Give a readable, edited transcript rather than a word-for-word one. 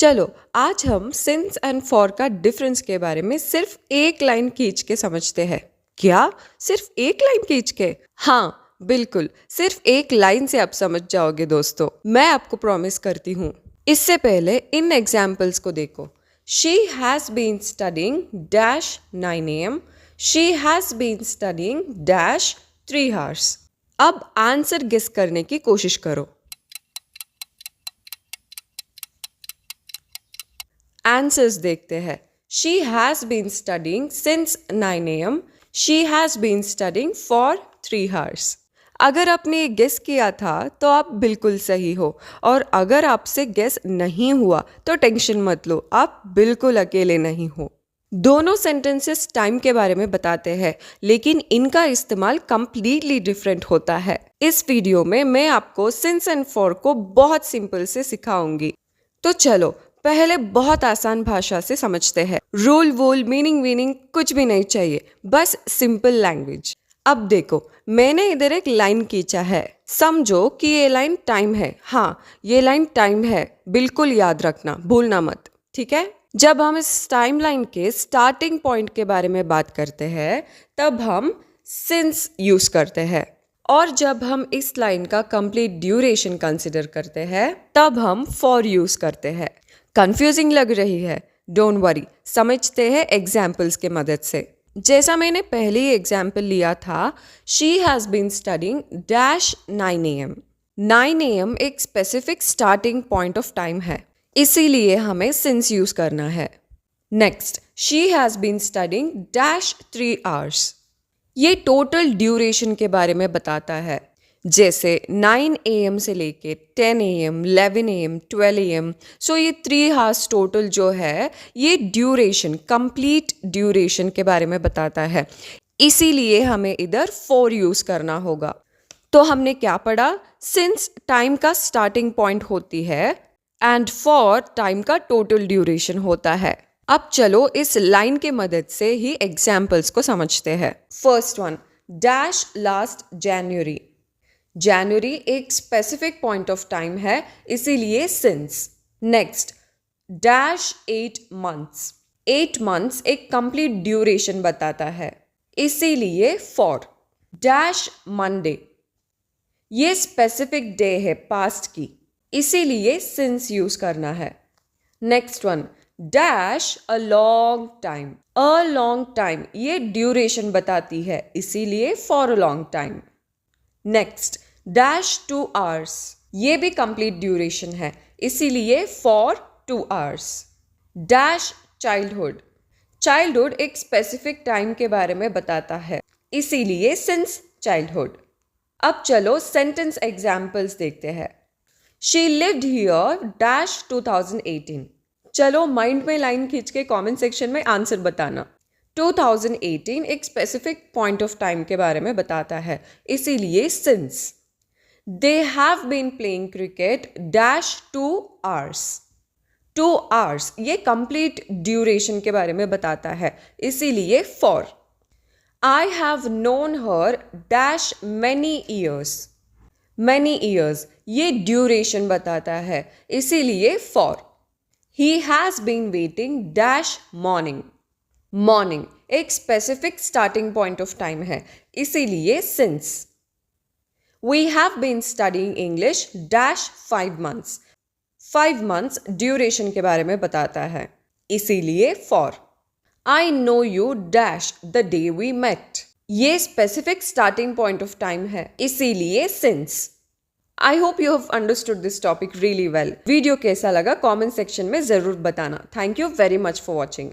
चलो आज हम सिंस एंड फॉर का डिफरेंस के बारे में सिर्फ एक लाइन खींच के समझते हैं। क्या सिर्फ एक लाइन खींच के? हाँ बिल्कुल, सिर्फ एक लाइन से आप समझ जाओगे दोस्तों, मैं आपको प्रॉमिस करती हूँ। इससे पहले इन एग्जाम्पल्स को देखो। She has been studying dash 9 AM, she has been studying dash 3 hours। अब आंसर गेस करने की कोशिश करो। आंसर्स देखते हैं। She has been studying since 9 AM, she has been studying for 3 hours। अगर आपने गेस किया था तो आप बिल्कुल सही हो, और अगर आपसे गेस नहीं हुआ तो टेंशन मत लो, आप बिल्कुल अकेले नहीं हो। दोनों सेंटेंसेस टाइम के बारे में बताते हैं, लेकिन इनका इस्तेमाल कंप्लीटली डिफरेंट होता है। इस वीडियो में मैं आपको सिंस एंड फॉर को बहुत सिंपल से सिखाऊंगी। तो चलो पहले बहुत आसान भाषा से समझते हैं। रूल वूल मीनिंग वीनिंग कुछ भी नहीं चाहिए, बस सिंपल लैंग्वेज। अब देखो, मैंने इधर एक लाइन खींचा है। समझो कि ये लाइन टाइम है। हाँ, ये लाइन टाइम है, बिल्कुल याद रखना, भूलना मत, ठीक है। जब हम इस टाइम लाइन के स्टार्टिंग पॉइंट के बारे में बात करते हैं तब हम सिंस यूज करते हैं, और जब हम इस लाइन का कंप्लीट ड्यूरेशन कंसिडर करते हैं तब हम फॉर यूज करते हैं। कंफ्यूजिंग लग रही है? डोंट वरी, समझते हैं एग्जाम्पल्स के मदद से। जैसा मैंने पहले ही एग्जाम्पल लिया था, she has been studying dash 9 AM। 9 AM एक specific starting point of time है, इसीलिए हमें सिंस यूज करना है। Next, she has been studying dash 3 hours। ये टोटल ड्यूरेशन के बारे में बताता है। जैसे 9 AM से लेके 10 AM, 11 AM, 12 AM, सो ये 3 hours टोटल जो है ये ड्यूरेशन, कंप्लीट ड्यूरेशन के बारे में बताता है, इसीलिए हमें इधर फॉर यूज करना होगा। तो हमने क्या पढ़ा? सिंस टाइम का स्टार्टिंग पॉइंट होती है एंड फॉर टाइम का टोटल ड्यूरेशन होता है। अब चलो इस लाइन के मदद से ही एग्जाम्पल्स को समझते हैं। फर्स्ट वन, डैश लास्ट जनवरी। जनवरी एक स्पेसिफिक पॉइंट ऑफ टाइम है, इसीलिए since. Next, dash 8 months। 8 months एक कंप्लीट ड्यूरेशन बताता है, इसीलिए फॉर। डैश मंडे, ये स्पेसिफिक डे है पास्ट की, इसीलिए सिंस यूज करना है। Next one, dash a long time. A long time ये ड्यूरेशन बताती है, इसीलिए for a long time. Next, dash 2 hours, ये भी कंप्लीट ड्यूरेशन है, इसीलिए for 2 hours। Dash childhood, childhood एक स्पेसिफिक टाइम के बारे में बताता है, इसीलिए सिंस चाइल्डहुड। अब चलो सेंटेंस एग्जाम्पल्स देखते हैं। She lived here dash 2018। चलो माइंड में लाइन खींच के कमेंट सेक्शन में आंसर बताना। 2018 एक स्पेसिफिक पॉइंट ऑफ टाइम के बारे में बताता है, इसीलिए since. They have been playing cricket dash 2 hours। 2 hours ये कंप्लीट ड्यूरेशन के बारे में बताता है, इसीलिए for. I have known her dash many years. Many years ये ड्यूरेशन बताता है, इसीलिए for. He has been waiting dash morning. Morning एक specific starting point of time है, इसीलिए since. We have been studying English dash 5 months। 5 months duration के बारे में बताता है, इसीलिए for. I know you dash the day we met. ये specific starting point of time है, इसीलिए since. I hope you have understood this topic really well. Video कैसा लगा कमेंट सेक्शन में जरूर बताना। Thank you very much for watching.